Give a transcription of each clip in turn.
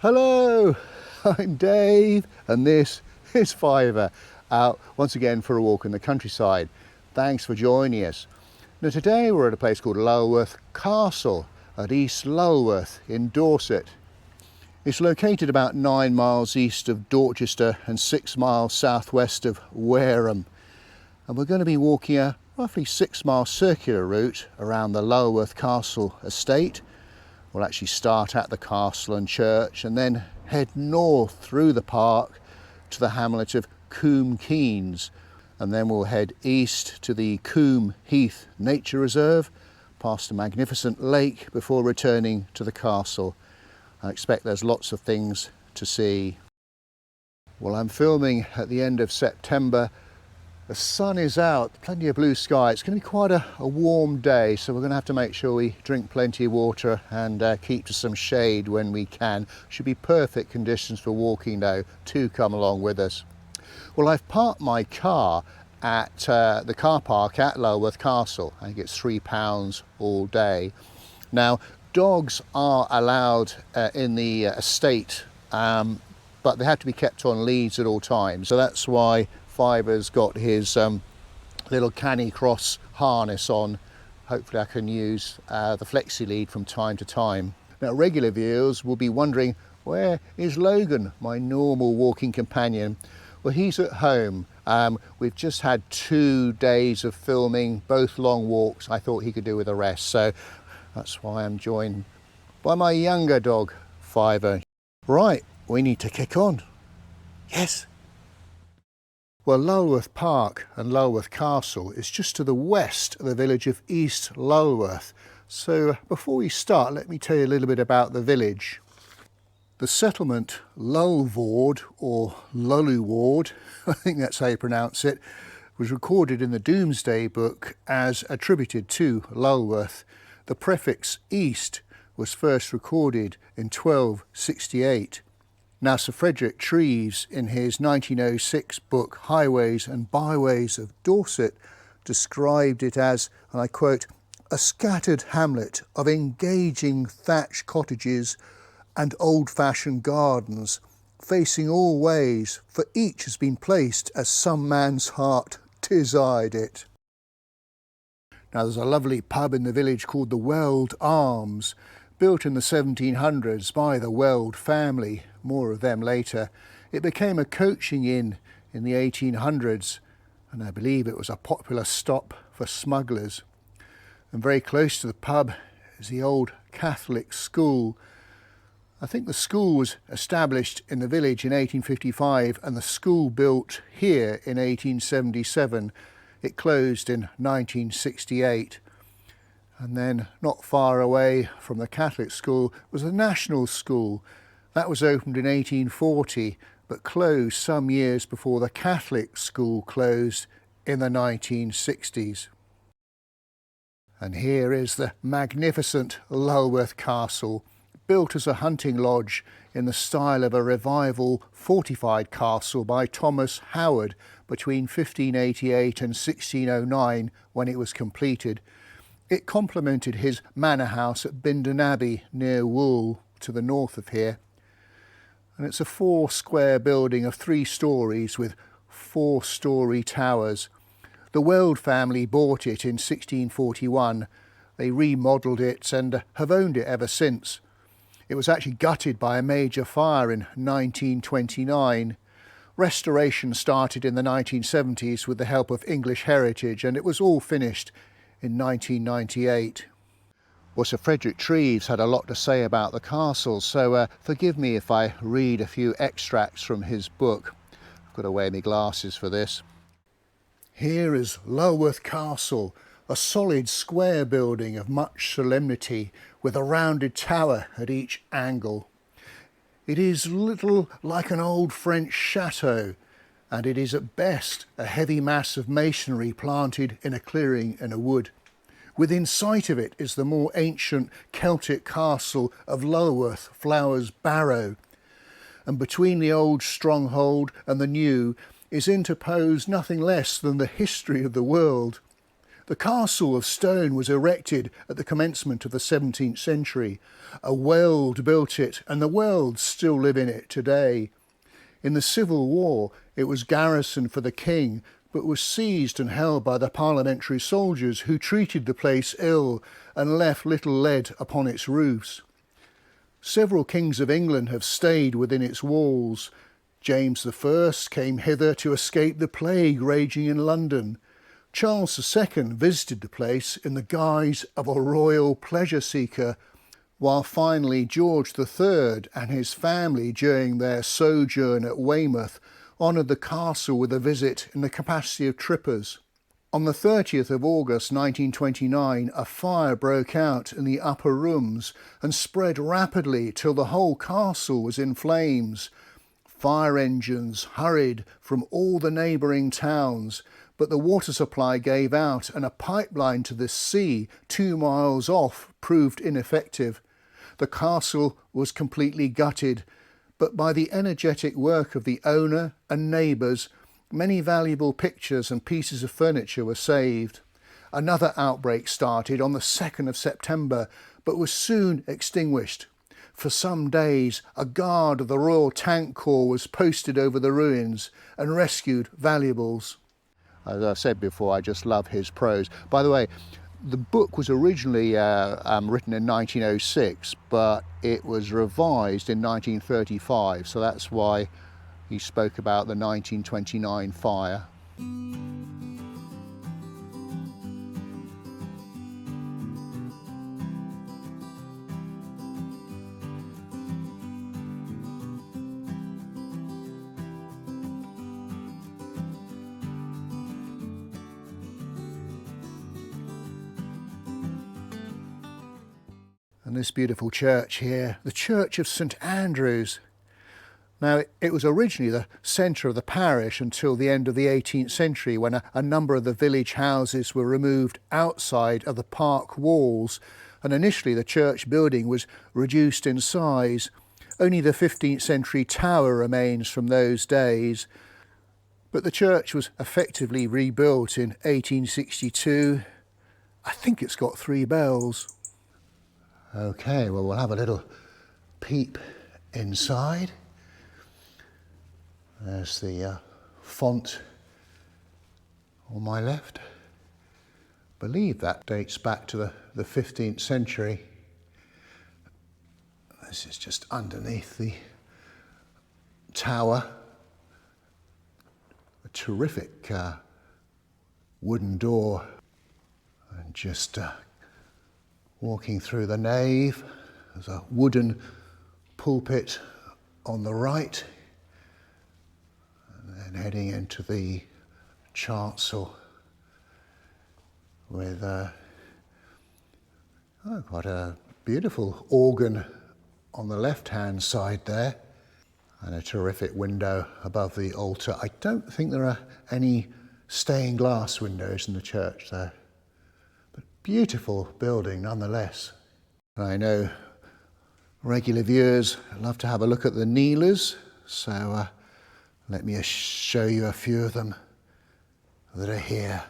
Hello, I'm Dave and this is FIVER, out once again for a walk in the countryside. Thanks for joining us. Now today we're at a place called Lulworth Castle at East Lulworth in Dorset. It's located about 9 miles east of Dorchester and 6 miles southwest of Wareham. And we're going to be walking a roughly 6-mile circular route around the Lulworth Castle Estate. We'll actually start at the castle and church and then head north through the park to the hamlet of Coombe Keynes, and then we'll head east to the Coombe Heath Nature Reserve, past a magnificent lake before returning to the castle. I expect there's lots of things to see. Well, I'm filming at the end of September. The sun is out, plenty of blue sky. It's going to be quite a warm day, so we're going to have to make sure we drink plenty of water and keep to some shade when we can. Should be perfect conditions for walking though. Do come along with us. Well, I've parked my car at the car park at Lulworth Castle. I think it's £3 all day. Now, dogs are allowed in the estate, but they have to be kept on leads at all times. So that's why FIVER's got his little Canicross harness on. Hopefully I can use the flexi lead from time to time. Now, regular viewers will be wondering, where is Logan, my normal walking companion? Well, he's at home. We've just had 2 days of filming, both long walks. I thought he could do with a rest, so that's why I'm joined by my younger dog, FIVER. Right, we need to kick on. Yes. Well, Lulworth Park and Lulworth Castle is just to the west of the village of East Lulworth. So before we start, let me tell you a little bit about the village. The settlement Lulworth, or Lulworth, I think that's how you pronounce it, was recorded in the Domesday Book as attributed to Lulworth. The prefix East was first recorded in 1268. Now, Sir Frederick Treves, in his 1906 book Highways and Byways of Dorset, described it as, and I quote, "a scattered hamlet of engaging thatched cottages and old-fashioned gardens, facing all ways, for each has been placed as some man's heart desired it." Now, there's a lovely pub in the village called the Weld Arms, built in the 1700s by the Weld family. More of them later. It became a coaching inn in the 1800s, and I believe it was a popular stop for smugglers. And very close to the pub is the old Catholic school. I think the school was established in the village in 1855 and the school built here in 1877. It closed in 1968. And then not far away from the Catholic school was the National School. That was opened in 1840 but closed some years before the Catholic school closed in the 1960s. And here is the magnificent Lulworth Castle, built as a hunting lodge in the style of a revival fortified castle by Thomas Howard between 1588 and 1609 when it was completed. It complemented his manor house at Bindon Abbey near Wool to the north of here. And it's a 4-square building of 3 stories with 4-storey towers. The Weld family bought it in 1641. They remodelled it and have owned it ever since. It was actually gutted by a major fire in 1929. Restoration started in the 1970s with the help of English Heritage, and it was all finished in 1998. Well, Sir Frederick Treves had a lot to say about the castle, so forgive me if I read a few extracts from his book. I've got to wear my glasses for this. Here is Lulworth Castle, a solid square building of much solemnity with a rounded tower at each angle. It is little like an old French chateau, and it is at best a heavy mass of masonry planted in a clearing in a wood. Within sight of it is the more ancient Celtic castle of Lulworth Flowers Barrow, and between the old stronghold and the new is interposed nothing less than the history of the world. The castle of stone was erected at the commencement of the 17th century. A Weld built it, and the Welds still live in it today. In the Civil War, it was garrisoned for the king, but was seized and held by the parliamentary soldiers who treated the place ill and left little lead upon its roofs. Several kings of England have stayed within its walls. James I came hither to escape the plague raging in London. Charles II visited the place in the guise of a royal pleasure seeker, while finally George III and his family, during their sojourn at Weymouth, honoured the castle with a visit in the capacity of trippers. On the 30th of August 1929, a fire broke out in the upper rooms and spread rapidly till the whole castle was in flames. Fire engines hurried from all the neighbouring towns, but the water supply gave out and a pipeline to the sea 2 miles off proved ineffective. The castle was completely gutted, but by the energetic work of the owner and neighbours, many valuable pictures and pieces of furniture were saved. Another outbreak started on the 2nd of September, but was soon extinguished. For some days, a guard of the Royal Tank Corps was posted over the ruins and rescued valuables. As I said before, I just love his prose. By the way, the book was originally written in 1906, but it was revised in 1935, so that's why he spoke about the 1929 fire. And this beautiful church here, the Church of St Andrews. Now, it was originally the centre of the parish until the end of the 18th century, when a number of the village houses were removed outside of the park walls, and initially the church building was reduced in size. Only the 15th century tower remains from those days, but the church was effectively rebuilt in 1862. I think it's got 3 bells. Okay, well, we'll have a little peep inside. There's the font on my left. I believe that dates back to the 15th century. This is just underneath the tower. A terrific wooden door. And just walking through the nave, there's a wooden pulpit on the right, and then heading into the chancel with quite a beautiful organ on the left-hand side there, and a terrific window above the altar. I don't think there are any stained glass windows in the church though. Beautiful building nonetheless. I know regular viewers love to have a look at the kneelers, so let me show you a few of them that are here.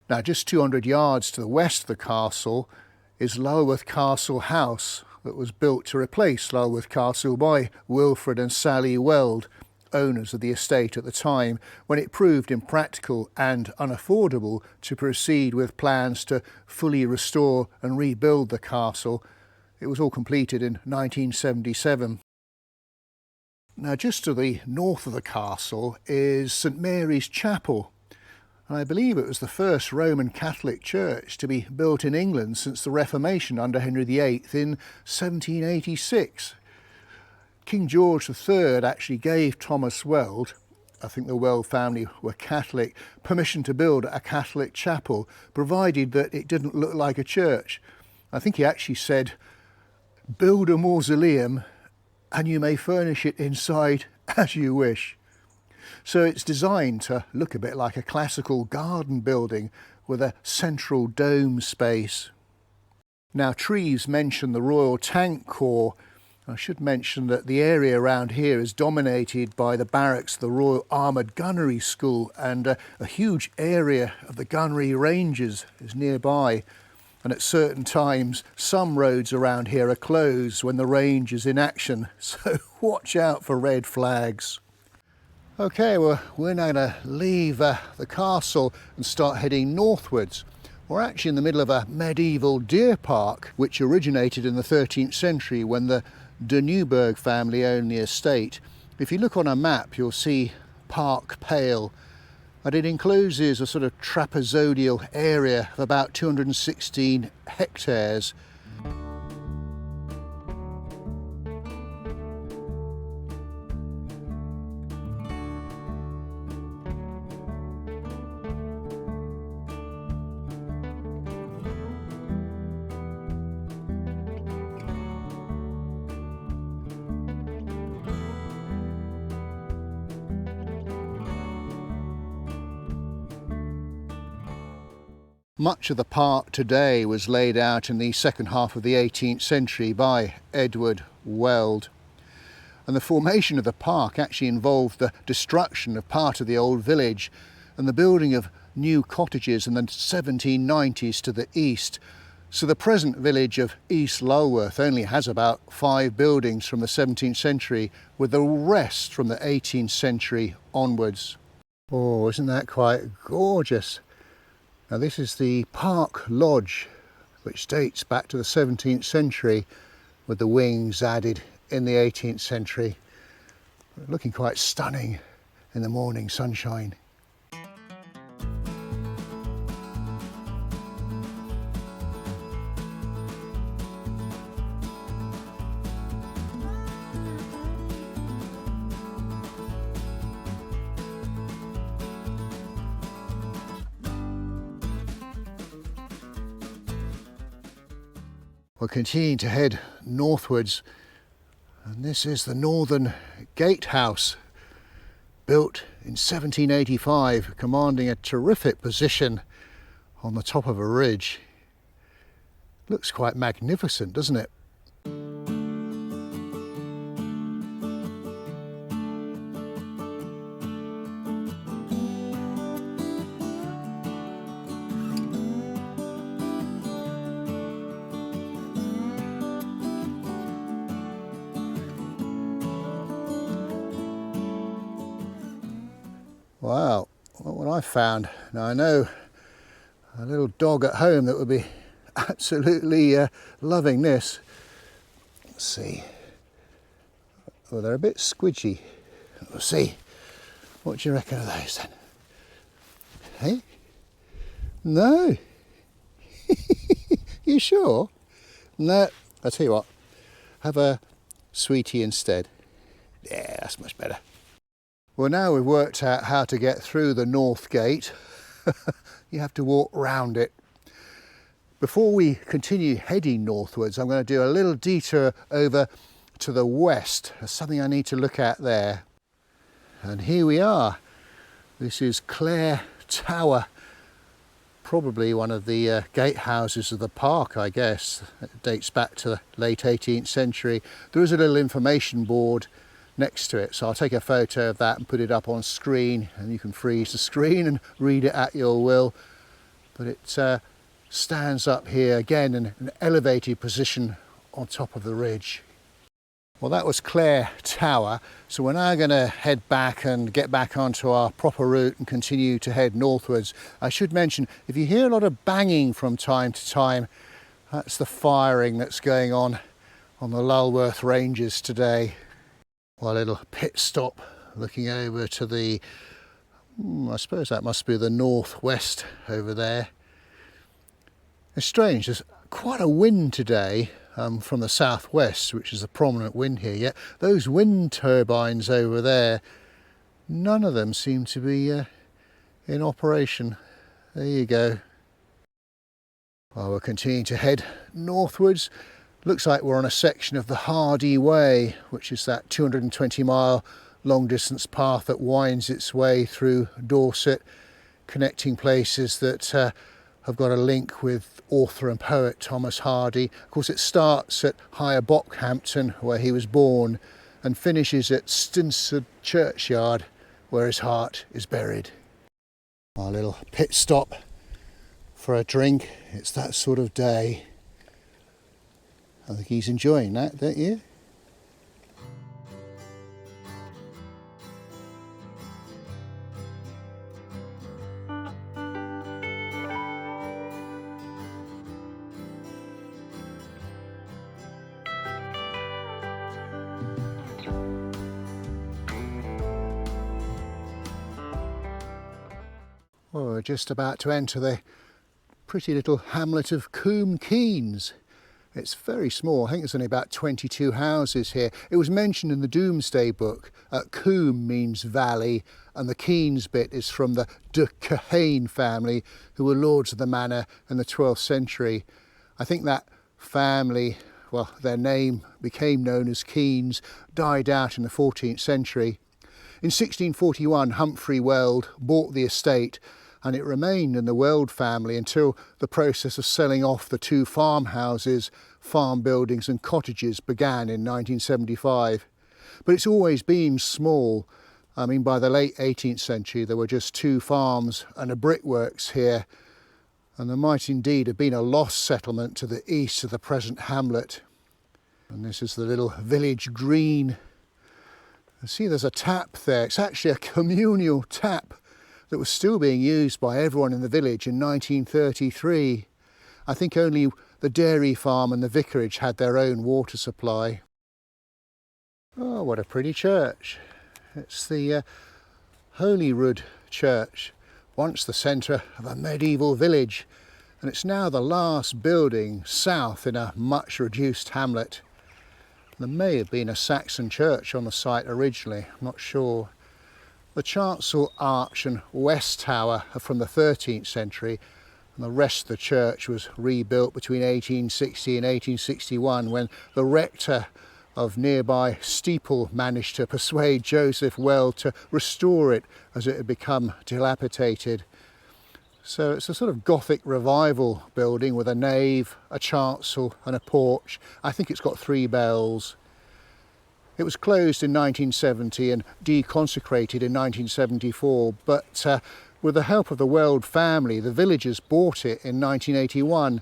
Now, just 200 yards to the west of the castle is Lulworth Castle House, that was built to replace Lulworth Castle by Wilfred and Sally Weld, owners of the estate at the time, when it proved impractical and unaffordable to proceed with plans to fully restore and rebuild the castle. It was all completed in 1977. Now, just to the north of the castle is St Mary's Chapel, and I believe it was the first Roman Catholic church to be built in England since the Reformation under Henry VIII in 1786. King George III actually gave Thomas Weld, I think the Weld family were Catholic, permission to build a Catholic chapel, provided that it didn't look like a church. I think he actually said, build a mausoleum and you may furnish it inside as you wish. So it's designed to look a bit like a classical garden building with a central dome space. Now, Treves mentioned the Royal Tank Corps, I should mention that the area around here is dominated by the barracks of the Royal Armoured Gunnery School, and a huge area of the gunnery ranges is nearby. And at certain times, some roads around here are closed when the range is in action, so watch out for red flags. Okay, well, we're now going to leave the castle and start heading northwards. We're actually in the middle of a medieval deer park, which originated in the 13th century when the de Newburgh family owned the estate. If you look on a map, you'll see Park Pale, and it encloses a sort of trapezoidal area of about 216 hectares. Much of the park today was laid out in the second half of the 18th century by Edward Weld. And the formation of the park actually involved the destruction of part of the old village and the building of new cottages in the 1790s to the east. So the present village of East Lulworth only has about 5 buildings from the 17th century, with the rest from the 18th century onwards. Oh, isn't that quite gorgeous? Now this is the Park Lodge, which dates back to the 17th century, with the wings added in the 18th century. Looking quite stunning in the morning sunshine. We're continuing to head northwards, and this is the Northern Gatehouse, built in 1785, commanding a terrific position on the top of a ridge. Looks quite magnificent, doesn't it? Wow, what I found. Now I know a little dog at home that would be absolutely loving this. Let's see. Well, they're a bit squidgy. We'll see. What do you reckon of those then? Hey? No? You sure? No, I'll tell you what. Have a sweetie instead. Yeah, that's much better. Well, now we've worked out how to get through the north gate. You have to walk round it. Before we continue heading northwards, I'm going to do a little detour over to the west. There's something I need to look at there. And here we are. This is Clare Tower, probably one of the gatehouses of the park, I guess. It dates back to the late 18th century. There is a little information board next to it, so I'll take a photo of that and put it up on screen, and you can freeze the screen and read it at your will. But it stands up here again in an elevated position on top of the ridge. Well, that was Clare Tower, so we're now going to head back and get back onto our proper route and continue to head northwards. I should mention, if you hear a lot of banging from time to time, that's the firing that's going on the Lulworth ranges today. Well, a little pit stop looking over to the, I suppose that must be the northwest over there. It's strange, there's quite a wind today from the southwest, which is a prominent wind here, yet those wind turbines over there, none of them seem to be in operation. There you go. Well, we're continuing to head northwards. Looks like we're on a section of the Hardy Way, which is that 220-mile long-distance path that winds its way through Dorset, connecting places that have got a link with author and poet Thomas Hardy. Of course, it starts at Higher Bockhampton, where he was born, and finishes at Stinsted Churchyard, where his heart is buried. Our little pit stop for a drink. It's that sort of day. I think he's enjoying that, don't you? Well, we're just about to enter the pretty little hamlet of Coombe Keynes. It's very small. I think there's only about 22 houses here. It was mentioned in the Domesday Book. Coombe means valley, and the Keynes bit is from the de Coombe family, who were lords of the manor in the 12th century. I think that family, well, their name became known as Keynes, died out in the 14th century. In 1641, Humphrey Weld bought the estate, and it remained in the Weld family until the process of selling off the two farmhouses, farm buildings and cottages began in 1975. But it's always been small. I mean, by the late 18th century, there were just two farms and a brickworks here, and there might indeed have been a lost settlement to the east of the present hamlet. And this is the little village green. You see there's a tap there. It's actually a communal tap that was still being used by everyone in the village in 1933. I think only the dairy farm and the vicarage had their own water supply. Oh, what a pretty church. It's the Holy Rood church, once the centre of a medieval village, and it's now the last building south in a much reduced hamlet. There may have been a Saxon church on the site originally, I'm not sure. The chancel arch and west tower are from the 13th century, and the rest of the church was rebuilt between 1860 and 1861, when the rector of nearby Steeple managed to persuade Joseph Weld to restore it as it had become dilapidated. So it's a sort of Gothic revival building with a nave, a chancel and a porch. I think it's got 3 bells. It was closed in 1970 and deconsecrated in 1974, but with the help of the Weld family, the villagers bought it in 1981,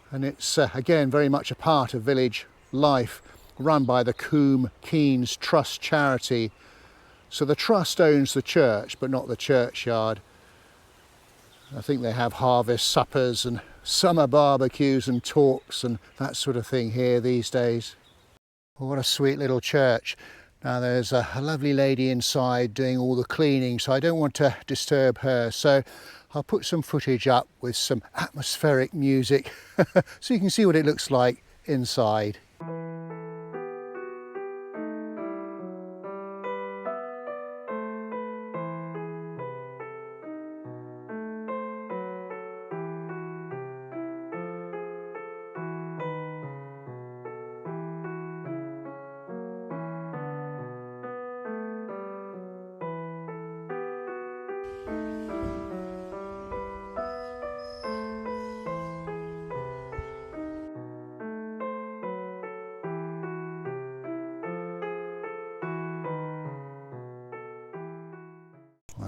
and it's again very much a part of village life, run by the Coombe Keynes Trust charity. So the trust owns the church, but not the churchyard. I think they have harvest suppers and summer barbecues and talks and that sort of thing here these days. What a sweet little church. Now there's a lovely lady inside doing all the cleaning, so I don't want to disturb her. So I'll put some footage up with some atmospheric music so you can see what it looks like inside.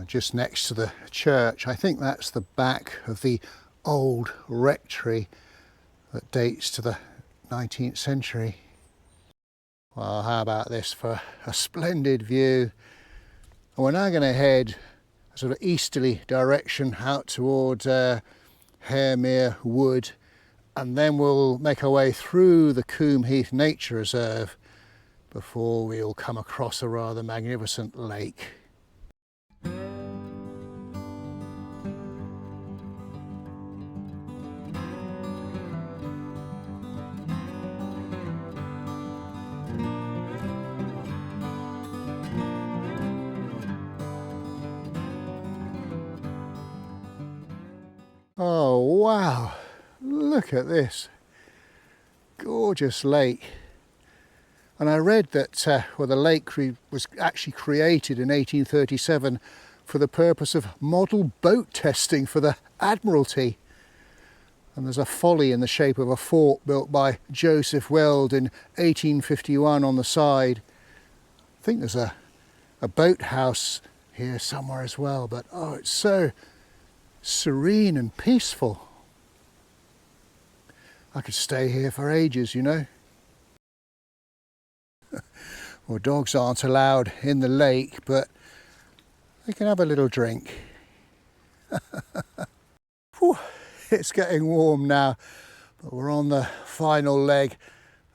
Just next to the church, I think that's the back of the old rectory that dates to the 19th century. Well, how about this for a splendid view? And we're now going to head a sort of easterly direction out toward Haremere Wood, and then we'll make our way through the Coombe Heath Nature Reserve before we'll come across a rather magnificent lake. Oh wow, look at this gorgeous lake. And I read that the lake was actually created in 1837 for the purpose of model boat testing for the Admiralty. And there's a folly in the shape of a fort built by Joseph Weld in 1851 on the side. I think there's a boathouse here somewhere as well, but oh, it's so serene and peaceful. I could stay here for ages, you know. Well, dogs aren't allowed in the lake, but they can have a little drink. Whew, it's getting warm now, but we're on the final leg,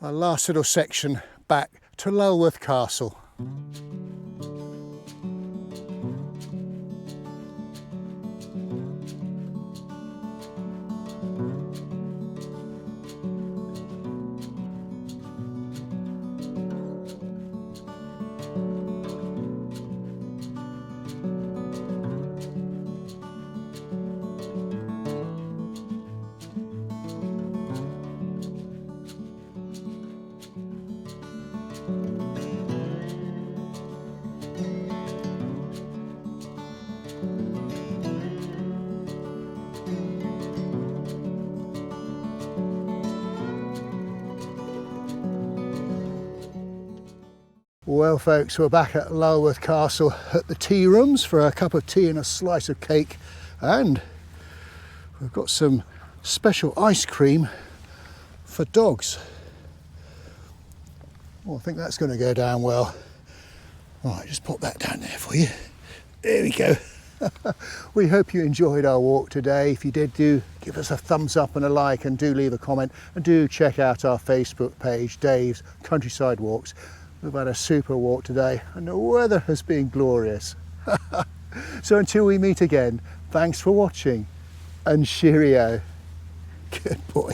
our last little section back to Lulworth Castle. Well folks, we're back at Lulworth Castle at the tea rooms for a cup of tea and a slice of cake, and we've got some special ice cream for dogs. Well, I think that's going to go down well. Right, just pop that down there for you. There we go. We hope you enjoyed our walk today. If you did, do give us a thumbs up and a like, and do leave a comment, and do check out our Facebook page, Dave's Countryside Walks. We've had a super walk today and the weather has been glorious. So until we meet again, thanks for watching and cheerio. Good boy.